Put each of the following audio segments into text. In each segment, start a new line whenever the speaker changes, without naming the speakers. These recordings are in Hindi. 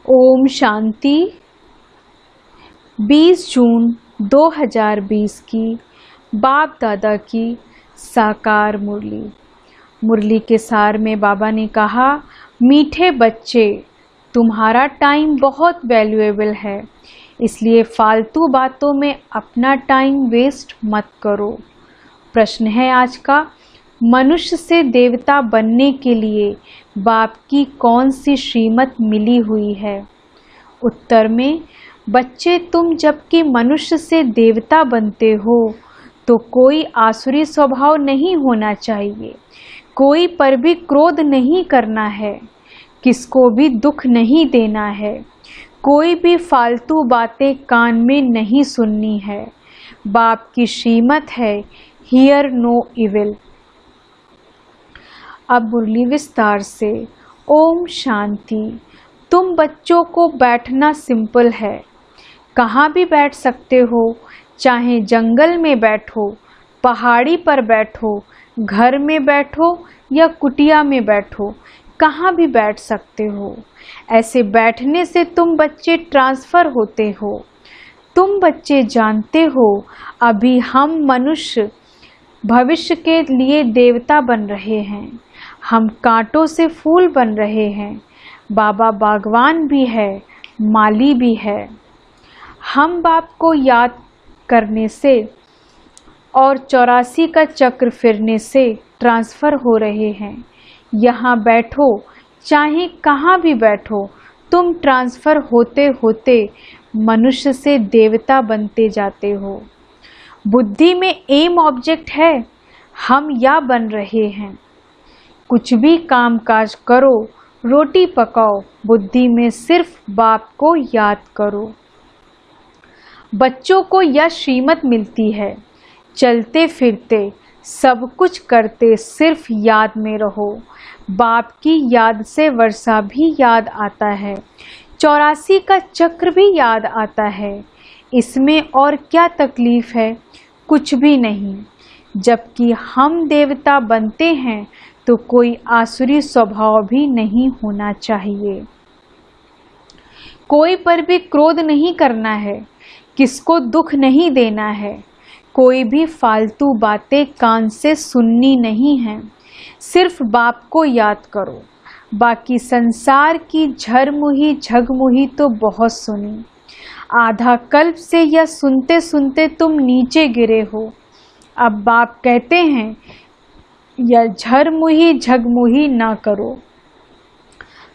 ओम शांति। 20 जून 2020 की बाप दादा की साकार मुरली के सार में बाबा ने कहा, मीठे बच्चे, तुम्हारा टाइम बहुत वैल्यूएबल है, इसलिए फालतू बातों में अपना टाइम वेस्ट मत करो। प्रश्न है आज का, मनुष्य से देवता बनने के लिए बाप की कौन सी श्रीमत मिली हुई है? उत्तर में, बच्चे, तुम जबकि मनुष्य से देवता बनते हो तो कोई आसुरी स्वभाव नहीं होना चाहिए, कोई पर भी क्रोध नहीं करना है, किसको भी दुख नहीं देना है, कोई भी फालतू बातें कान में नहीं सुननी है। बाप की श्रीमत है, हियर नो इविल। अब मुरली विस्तार से। ओम शांति। तुम बच्चों को बैठना सिंपल है, कहाँ भी बैठ सकते हो, चाहे जंगल में बैठो, पहाड़ी पर बैठो, घर में बैठो या कुटिया में बैठो, कहाँ भी बैठ सकते हो। ऐसे बैठने से तुम बच्चे ट्रांसफर होते हो। तुम बच्चे जानते हो, अभी हम मनुष्य भविष्य के लिए देवता बन रहे हैं, हम कांटों से फूल बन रहे हैं। बाबा बागवान भी है, माली भी है। हम बाप को याद करने से और 84 का चक्र फिरने से ट्रांसफ़र हो रहे हैं। यहाँ बैठो, चाहे कहाँ भी बैठो, तुम ट्रांसफ़र होते होते मनुष्य से देवता बनते जाते हो। बुद्धि में एम ऑब्जेक्ट है, हम या बन रहे हैं। कुछ भी काम काज करो, रोटी पकाओ, बुद्धि में सिर्फ बाप को याद करो। बच्चों को यह श्रीमत मिलती है, चलते फिरते सब कुछ करते सिर्फ याद में रहो। बाप की याद से वर्षा भी याद आता है, 84 का चक्र भी याद आता है। इसमें और क्या तकलीफ है? कुछ भी नहीं। जबकि हम देवता बनते हैं तो कोई आसुरी स्वभाव भी नहीं होना चाहिए, कोई पर भी क्रोध नहीं करना है, किसको दुख नहीं देना है, कोई भी फालतू बातें कान से सुननी नहीं है। सिर्फ बाप को याद करो। बाकी संसार की झरमुही झगमुही तो बहुत सुनी, आधा कल्प से यह सुनते सुनते तुम नीचे गिरे हो। अब बाप कहते हैं, यह झरमुही झगमुही ना करो।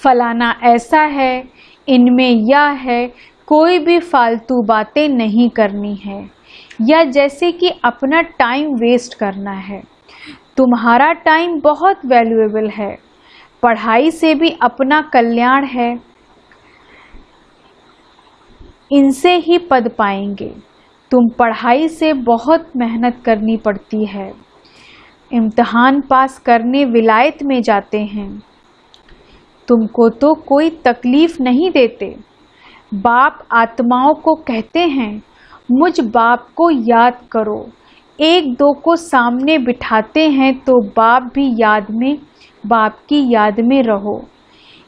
फलाना ऐसा है, इनमें यह है, कोई भी फालतू बातें नहीं करनी है, या जैसे कि अपना टाइम वेस्ट करना है। तुम्हारा टाइम बहुत वैल्यूएबल है, पढ़ाई से भी अपना कल्याण है, इनसे ही पद पाएंगे। तुम पढ़ाई से बहुत मेहनत करनी पड़ती है, इम्तिहान पास करने विलायत में जाते हैं, तुमको तो कोई तकलीफ नहीं देते। बाप आत्माओं को कहते हैं, मुझ बाप को याद करो। एक दो को सामने बिठाते हैं तो बाप भी याद में, बाप की याद में रहो।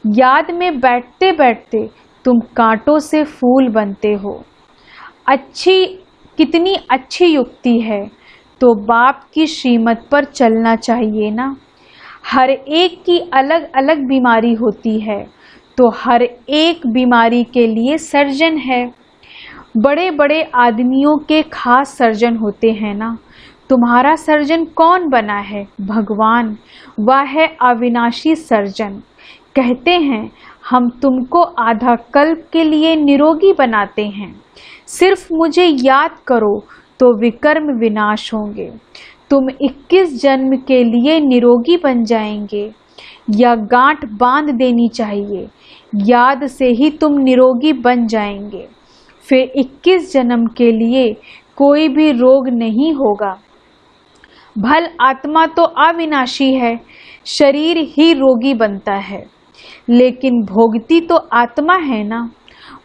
याद में बैठते बैठते तुम कांटों से फूल बनते हो। कितनी अच्छी युक्ति है, तो बाप की श्रीमत पर चलना चाहिए ना। हर एक की अलग अलग बीमारी होती है, तो हर एक बीमारी के लिए सर्जन है। बड़े बड़े आदमियों के खास सर्जन होते हैं ना। तुम्हारा सर्जन कौन बना है? भगवान, वह है अविनाशी सर्जन। कहते हैं, हम तुमको आधा कल्प के लिए निरोगी बनाते हैं, सिर्फ मुझे याद करो तो विकर्म विनाश होंगे। तुम 21 जन्म के लिए निरोगी बन जाएंगे, या गांठ बांध देनी चाहिए, याद से ही तुम निरोगी बन जाएंगे। फिर 21 जन्म के लिए कोई भी रोग नहीं होगा। भल आत्मा तो अविनाशी है, शरीर ही रोगी बनता है, लेकिन भोगती तो आत्मा है ना।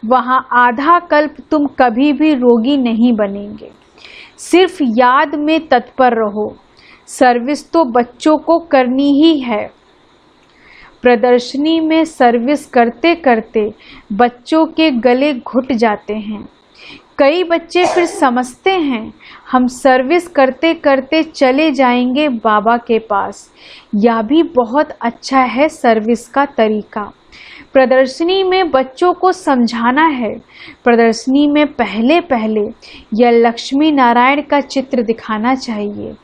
वहाँ आधा कल्प तुम कभी भी रोगी नहीं बनेंगे। सिर्फ याद में तत्पर रहो। सर्विस तो बच्चों को करनी ही है। प्रदर्शनी में सर्विस करते करते बच्चों के गले घुट जाते हैं। कई बच्चे फिर समझते हैं हम सर्विस करते करते चले जाएंगे बाबा के पास। यह भी बहुत अच्छा है सर्विस का तरीका। प्रदर्शनी में बच्चों को समझाना है। प्रदर्शनी में पहले पहले यह लक्ष्मी नारायण का चित्र दिखाना चाहिए।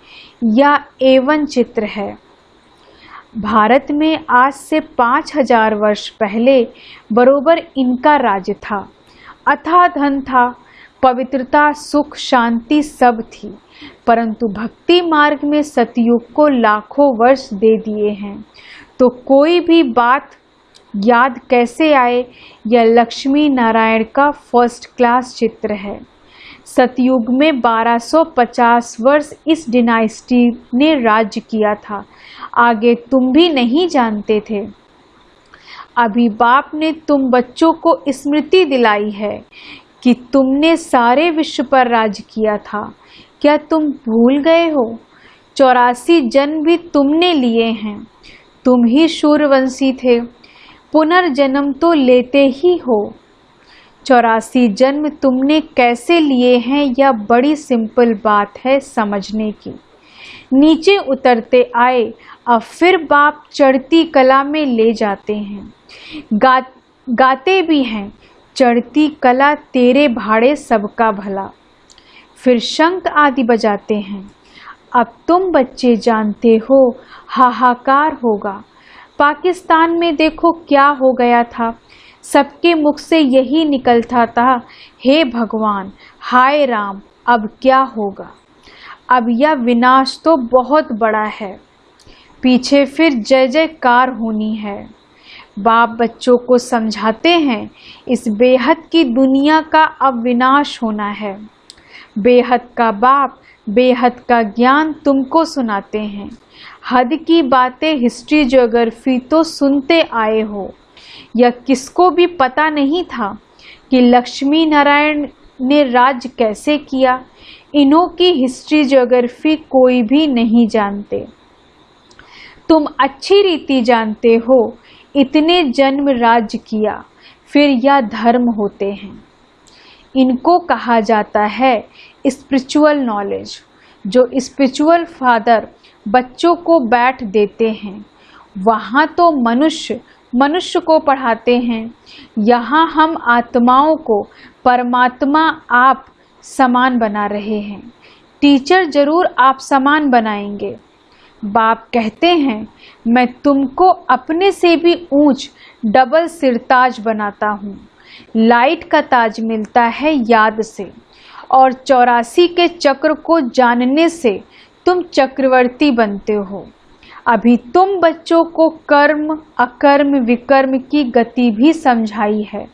यह A1 चित्र है। भारत में आज से 5000 वर्ष पहले बरोबर इनका राज्य था। अथाह धन था, पवित्रता, सुख, शांति सब थी, परंतु भक्ति मार्ग में सतयुग को लाखों वर्ष दे दिए हैं। तो कोई भी बात याद कैसे आए? यह लक्ष्मी नारायण का फर्स्ट क्लास चित्र है। सतयुग में 1250 वर्ष इस डिनाइस्टी ने राज्य किया था। आगे तुम भी नहीं जानते थे। अभी बाप ने तुम बच्चों को स्मृति दिलाई है कि तुमने सारे विश्व पर राज किया था। क्या तुम भूल गए हो? 84 जन्म भी तुमने लिए हैं। तुम ही सूर्यवंशी थे। पुनर्जन्म तो लेते ही हो। 84 जन्म तुमने कैसे लिए हैं, यह बड़ी सिंपल बात है समझने की। नीचे उतरते आए, अब फिर बाप चढ़ती कला में ले जाते हैं। गाते भी हैं, चढ़ती कला तेरे भाड़े सबका भला। फिर शंख आदि बजाते हैं। अब तुम बच्चे जानते हो हाहाकार होगा। पाकिस्तान में देखो क्या हो गया था। सबके मुख से यही निकलता था, हे भगवान, हाय राम, अब क्या होगा। अब यह विनाश तो बहुत बड़ा है, पीछे फिर जय जयकार होनी है। बाप बच्चों को समझाते हैं इस बेहद की दुनिया का अब विनाश होना है। बेहद का बाप बेहद का ज्ञान तुमको सुनाते हैं। हद की बातें हिस्ट्री ज्योग्राफी तो सुनते आए हो। यह किसको भी पता नहीं था कि लक्ष्मी नारायण ने राज्य कैसे किया। इन्हों की हिस्ट्री ज्योग्राफी कोई भी नहीं जानते। तुम अच्छी रीति जानते हो, इतने जन्म राज्य किया, फिर यह धर्म होते हैं। इनको कहा जाता है स्पिरिचुअल नॉलेज। जो स्पिरिचुअल फादर बच्चों को बैठ देते हैं, वहाँ तो मनुष्य को पढ़ाते हैं। यहाँ हम आत्माओं को परमात्मा आप समान बना रहे हैं। टीचर जरूर आप समान बनाएंगे। बाप कहते हैं मैं तुमको अपने से भी ऊंच डबल सिरताज बनाता हूँ। लाइट का ताज मिलता है याद से, और 84 के चक्र को जानने से तुम चक्रवर्ती बनते हो। अभी तुम बच्चों को कर्म अकर्म विकर्म की गति भी समझाई है।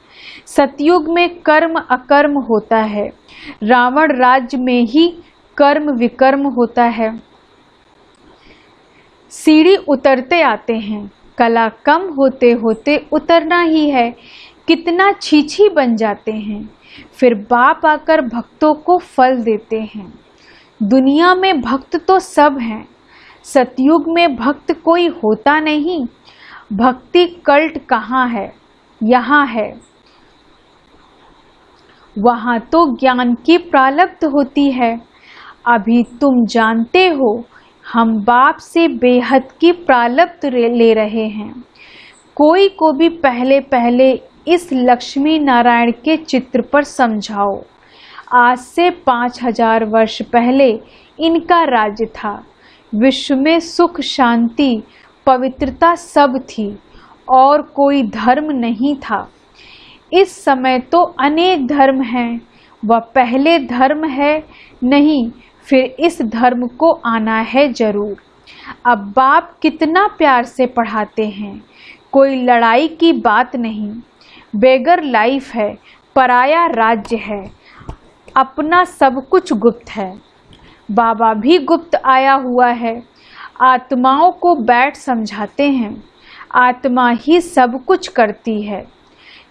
सतयुग में कर्म अकर्म होता है, रावण राज्य में ही कर्म विकर्म होता है। सीढ़ी उतरते आते हैं, कला कम होते होते उतरना ही है। कितना छीछी बन जाते हैं, फिर बाप आकर भक्तों को फल देते हैं। दुनिया में भक्त तो सब हैं, सतयुग में भक्त कोई होता नहीं। भक्ति कल्ट कहाँ है? यहाँ है। वहाँ तो ज्ञान की प्रालब्ध होती है। अभी तुम जानते हो हम बाप से बेहद की प्रालब्ध ले रहे हैं। कोई को भी पहले पहले इस लक्ष्मी नारायण के चित्र पर समझाओ। आज से 5000 वर्ष पहले इनका राज्य था। विश्व में सुख शांति पवित्रता सब थी और कोई धर्म नहीं था। इस समय तो अनेक धर्म हैं। वह पहले धर्म है नहीं, फिर इस धर्म को आना है जरूर। अब बाप कितना प्यार से पढ़ाते हैं। कोई लड़ाई की बात नहीं। बेगर लाइफ है, पराया राज्य है, अपना सब कुछ गुप्त है। बाबा भी गुप्त आया हुआ है। आत्माओं को बैठ समझाते हैं। आत्मा ही सब कुछ करती है,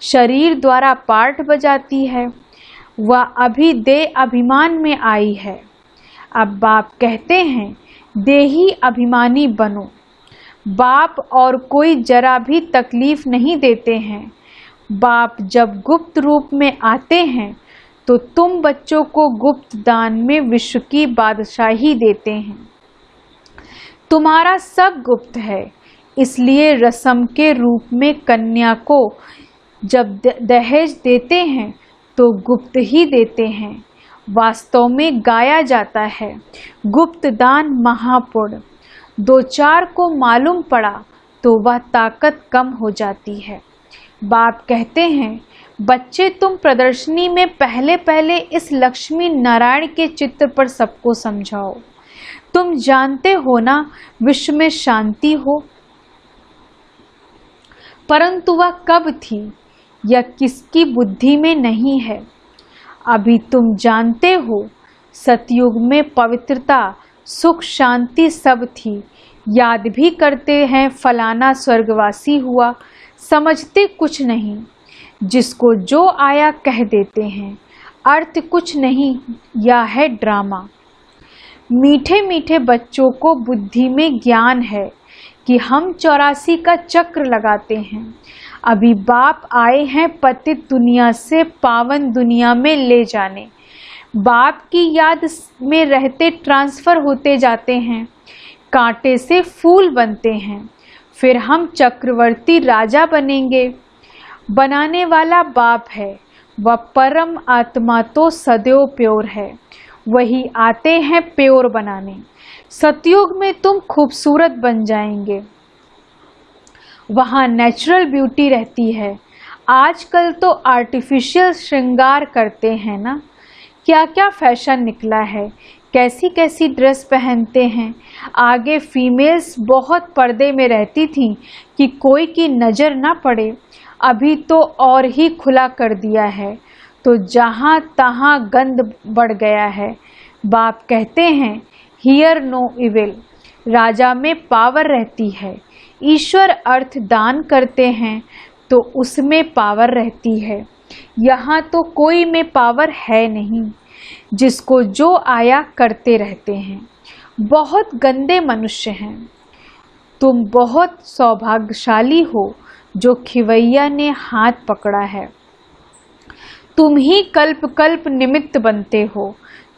शरीर द्वारा पार्ट बजाती है। वह अभी देह अभिमान में आई है। अब बाप कहते हैं देही अभिमानी बनो। बाप और कोई जरा भी तकलीफ नहीं देते हैं। बाप जब गुप्त रूप में आते हैं तो तुम बच्चों को गुप्त दान में विश्व की बादशाही देते हैं। तुम्हारा सब गुप्त है, इसलिए रस्म के रूप में कन्या को जब दहेज देते हैं तो गुप्त ही देते हैं। वास्तव में गाया जाता है, गुप्त दान महापुण्य। दो चार को मालूम पड़ा तो वह ताकत कम हो जाती है। बाप कहते हैं, बच्चे तुम प्रदर्शनी में पहले पहले इस लक्ष्मी नारायण के चित्र पर सबको समझाओ। तुम जानते हो ना विश्व में शांति हो, परंतु वह कब थी यह किसकी बुद्धि में नहीं है। अभी तुम जानते हो सतयुग में पवित्रता सुख शांति सब थी। याद भी करते हैं फलाना स्वर्गवासी हुआ, समझते कुछ नहीं। जिसको जो आया कह देते हैं, अर्थ कुछ नहीं, यह है ड्रामा। मीठे मीठे बच्चों को बुद्धि में ज्ञान है कि हम 84 का चक्र लगाते हैं। अभी बाप आए हैं पतित दुनिया से पावन दुनिया में ले जाने। बाप की याद में रहते ट्रांसफर होते जाते हैं, कांटे से फूल बनते हैं। फिर हम चक्रवर्ती राजा बनेंगे। बनाने वाला बाप है, वह परम आत्मा तो सदैव प्योर है, वही आते हैं प्योर बनाने। सतयुग में तुम खूबसूरत बन जाएंगे, वहाँ नेचुरल ब्यूटी रहती है। आजकल तो आर्टिफिशियल श्रृंगार करते हैं ना, क्या क्या फैशन निकला है, कैसी कैसी ड्रेस पहनते हैं। आगे फीमेल्स बहुत पर्दे में रहती थीं कि कोई की नज़र ना पड़े, अभी तो और ही खुला कर दिया है, तो जहाँ तहाँ गंद बढ़ गया है। बाप कहते हैं, हियर नो इविल। राजा में पावर रहती है। ईश्वर अर्थ दान करते हैं तो उसमें पावर रहती है। यहाँ तो कोई में पावर है नहीं, जिसको जो आया करते रहते हैं। बहुत गंदे मनुष्य हैं। तुम बहुत सौभाग्यशाली हो जो खिवैया ने हाथ पकड़ा है। तुम ही कल्प कल्प निमित्त बनते हो।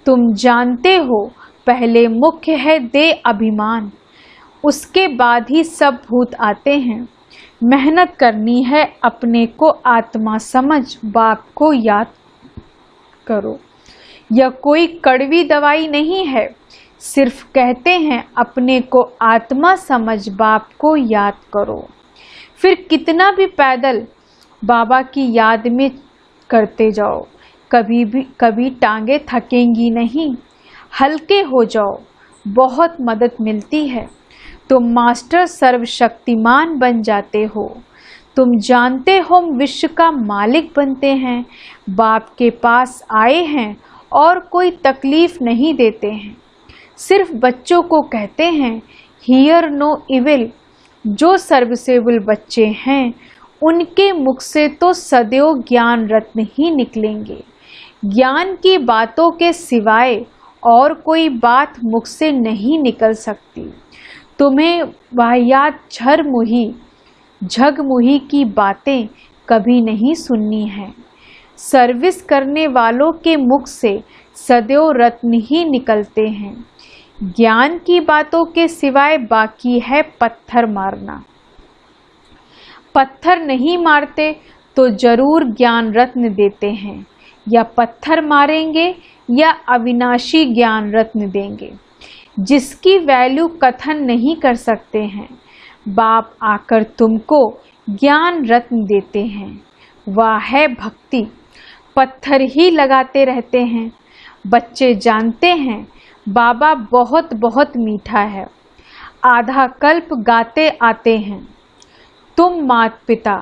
तुम जानते हो पहले मुख्य है दे अभिमान, उसके बाद ही सब भूत आते हैं। मेहनत करनी है अपने को आत्मा समझ, बाप को याद करो। यह कोई कड़वी दवाई नहीं है, सिर्फ कहते हैं अपने को आत्मा समझ, बाप को याद करो। फिर कितना भी पैदल बाबा की याद में करते जाओ, कभी टांगे थकेंगी नहीं। हल्के हो जाओ, बहुत मदद मिलती है। तुम मास्टर सर्वशक्तिमान बन जाते हो। तुम जानते हो विश्व का मालिक बनते हैं। बाप के पास आए हैं और कोई तकलीफ नहीं देते हैं, सिर्फ बच्चों को कहते हैं हियर नो इविल। जो सर्विसेबल बच्चे हैं उनके मुख से तो सदैव ज्ञान रत्न ही निकलेंगे। ज्ञान की बातों के सिवाय और कोई बात मुख से नहीं निकल सकती। तुम्हें वाहियात झगमुही की बातें कभी नहीं सुननी है। सर्विस करने वालों के मुख से सदैव रत्न ही निकलते हैं। ज्ञान की बातों के सिवाय बाकी है पत्थर मारना। पत्थर नहीं मारते तो जरूर ज्ञान रत्न देते हैं। या पत्थर मारेंगे या अविनाशी ज्ञान रत्न देंगे, जिसकी वैल्यू कथन नहीं कर सकते हैं। बाप आकर तुमको ज्ञान रत्न देते हैं, वह है भक्ति। पत्थर ही लगाते रहते हैं। बच्चे जानते हैं बाबा बहुत बहुत मीठा है। आधा कल्प गाते आते हैं। तुम माता पिता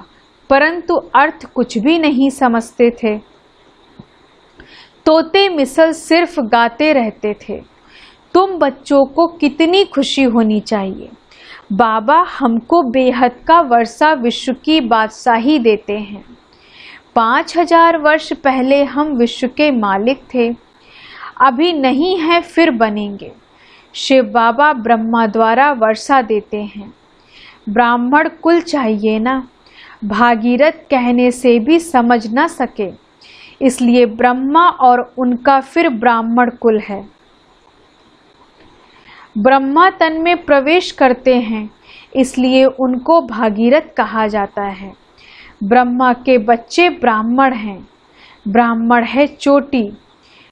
परंतु अर्थ कुछ भी नहीं समझते थे। तोते मिसल सिर्फ गाते रहते थे। तुम बच्चों को कितनी खुशी होनी चाहिए। बाबा हमको बेहद का वर्षा विश्व की बादशाही देते हैं। 5000 वर्ष पहले हम विश्व के मालिक थे, अभी नहीं है फिर बनेंगे। शिव बाबा ब्रह्मा द्वारा वर्षा देते हैं। ब्राह्मण कुल चाहिए ना। भागीरथ कहने से भी समझ ना सके, इसलिए ब्रह्मा और उनका फिर ब्राह्मण कुल है। ब्रह्मा तन में प्रवेश करते हैं, इसलिए उनको भागीरथ कहा जाता है। ब्रह्मा के बच्चे ब्राह्मण हैं। ब्राह्मण है चोटी।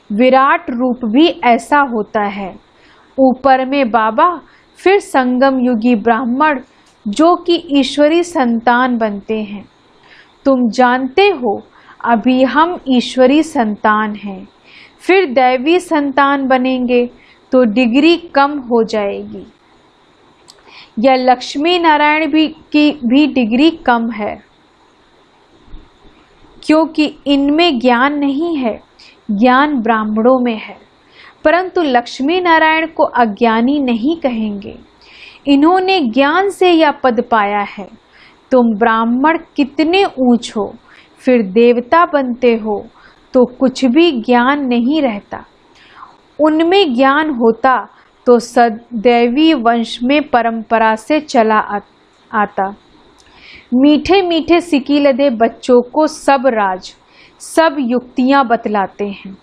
विराट रूप भी ऐसा होता है। ऊपर में बाबा, फिर संगम युगी ब्राह्मण जो कि ईश्वरी संतान बनते हैं। तुम जानते हो अभी हम ईश्वरी संतान हैं, फिर दैवी संतान बनेंगे तो डिग्री कम हो जाएगी। या लक्ष्मी नारायण की भी डिग्री कम है, क्योंकि इनमें ज्ञान नहीं है, ज्ञान ब्राह्मणों में है। परंतु लक्ष्मी नारायण को अज्ञानी नहीं कहेंगे, इन्होंने ज्ञान से यह पद पाया है। तुम ब्राह्मण कितने ऊंच हो, फिर देवता बनते हो तो कुछ भी ज्ञान नहीं रहता। उनमें ज्ञान होता तो सदैवी वंश में परंपरा से चला आता। मीठे मीठे सिकी लदे बच्चों को सब राज, सब युक्तियां बतलाते हैं।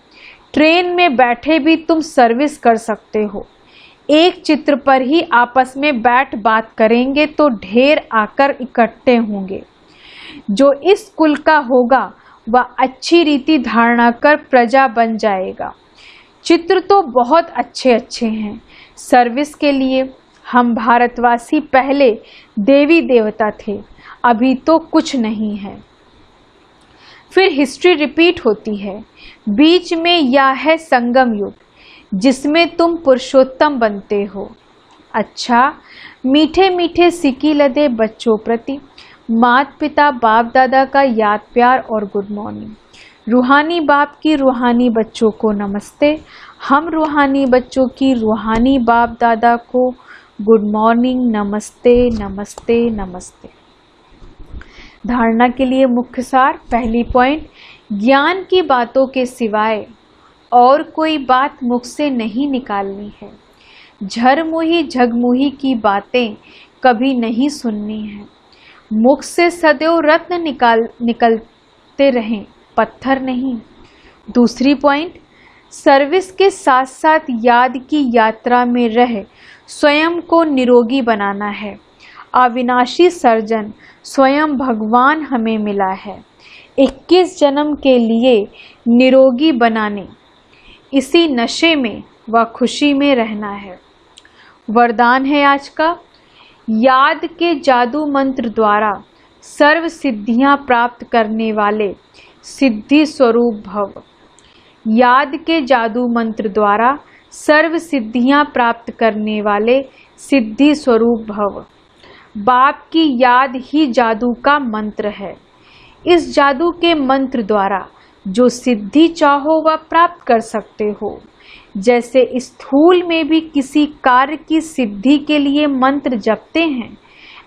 ट्रेन में बैठे भी तुम सर्विस कर सकते हो। एक चित्र पर ही आपस में बैठ बात करेंगे तो ढेर आकर इकट्ठे होंगे। जो इस कुल का होगा वह अच्छी रीति धारणा कर प्रजा बन जाएगा। चित्र तो बहुत अच्छे अच्छे हैं। सर्विस के लिए हम भारतवासी पहले देवी देवता थे, अभी तो कुछ नहीं है। फिर हिस्ट्री रिपीट होती है। बीच में यह है संगम युग, जिसमें तुम पुरुषोत्तम बनते हो। अच्छा, मीठे मीठे सिकी लदे बच्चों प्रति माता पिता बाप दादा का याद प्यार और गुड मॉर्निंग। रूहानी बाप की रूहानी बच्चों को नमस्ते। हम रूहानी बच्चों की रूहानी बाप दादा को गुड मॉर्निंग, नमस्ते नमस्ते नमस्ते। धारणा के लिए मुख्य सार। पहली पॉइंट, ज्ञान की बातों के सिवाय और कोई बात मुख से नहीं निकालनी है। झरमुही झगमुही की बातें कभी नहीं सुननी है। मुख से सदैव रत्न निकलते रहें, पत्थर नहीं। दूसरी पॉइंट, सर्विस के साथ साथ याद की यात्रा में रह स्वयं को निरोगी बनाना है। अविनाशी सर्जन स्वयं भगवान हमें मिला है। 21 जन्म के लिए निरोगी बनाने, इसी नशे में व खुशी में रहना है। वरदान है आज का, याद के जादू मंत्र द्वारा सर्व सिद्धियां प्राप्त करने वाले सिद्धि स्वरूप भव। याद के जादू मंत्र द्वारा सर्व सिद्धियां प्राप्त करने वाले सिद्धि स्वरूप भव। बाप की याद ही जादू का मंत्र है। इस जादू के मंत्र द्वारा जो सिद्धि चाहो वह प्राप्त कर सकते हो। जैसे स्थूल में भी किसी कार्य की सिद्धि के लिए मंत्र जपते हैं,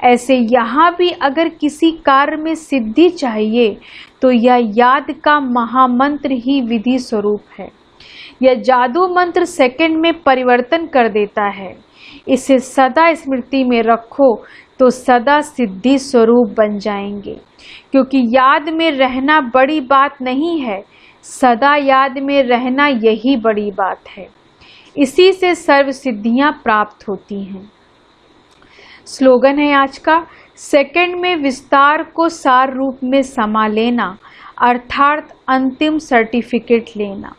ऐसे यहाँ भी अगर किसी कार्य में सिद्धि चाहिए तो यह याद का महामंत्र ही विधि स्वरूप है। यह जादू मंत्र सेकंड में परिवर्तन कर देता है। इसे सदा स्मृति में रखो तो सदा सिद्धि स्वरूप बन जाएंगे। क्योंकि याद में रहना बड़ी बात नहीं है, सदा याद में रहना यही बड़ी बात है। इसी से सर्व सिद्धियां प्राप्त होती हैं। स्लोगन है आज का, सेकंड में विस्तार को सार रूप में समा लेना अर्थात अंतिम सर्टिफिकेट लेना।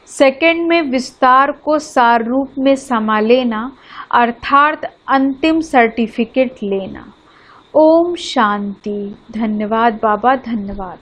सेकंड में विस्तार को सार रूप में समा लेना अर्थात अंतिम सर्टिफिकेट लेना। ओम शांति। धन्यवाद बाबा, धन्यवाद।